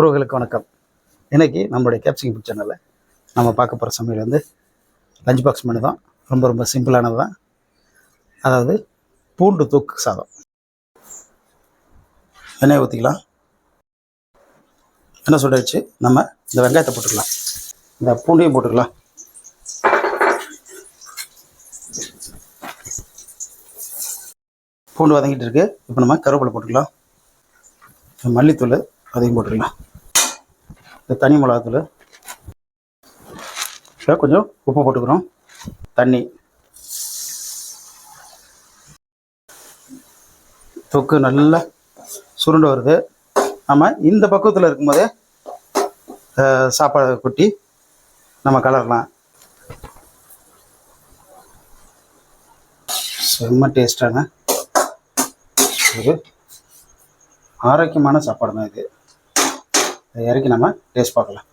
உறவுகளுக்கு வணக்கம். இன்றைக்கி நம்மளுடைய கேப்சிங் ஃபுட் சேனலில் நம்ம பார்க்க போகிற சமையல் வந்து லஞ்ச் பாக்ஸ் மெனு தான். ரொம்ப ரொம்ப சிம்பிளானது தான். அதாவது பூண்டு தொக்கு சாதம். எண்ணெயை ஊற்றிக்கலாம். எண்ணெய் சுடாச்சு. நம்ம இந்த வெங்காயத்தை போட்டுக்கலாம், இந்த பூண்டையும் போட்டுக்கலாம். பூண்டு வதங்கிட்டு இருக்கு. இப்போ நம்ம கருவேப்பிலை போட்டுக்கலாம், மல்லித்தூள் அதையும் போட்டுக்கலாம், இந்த தனி மிளகாத்தூள், கொஞ்சம் உப்பு போட்டுக்கிறோம், தண்ணி. தொக்கு நல்லா சுருண்டு வருது. நம்ம இந்த பக்குவத்தில் இருக்கும்போதே சாப்பாடு கொட்டி நம்ம கலரலாம். செம்ம டேஸ்டான ஒரு ஆரோக்கியமான சாப்பாடு தான் இது. இறக்கி நம்ம டேஸ்ட் பார்க்கலாம்.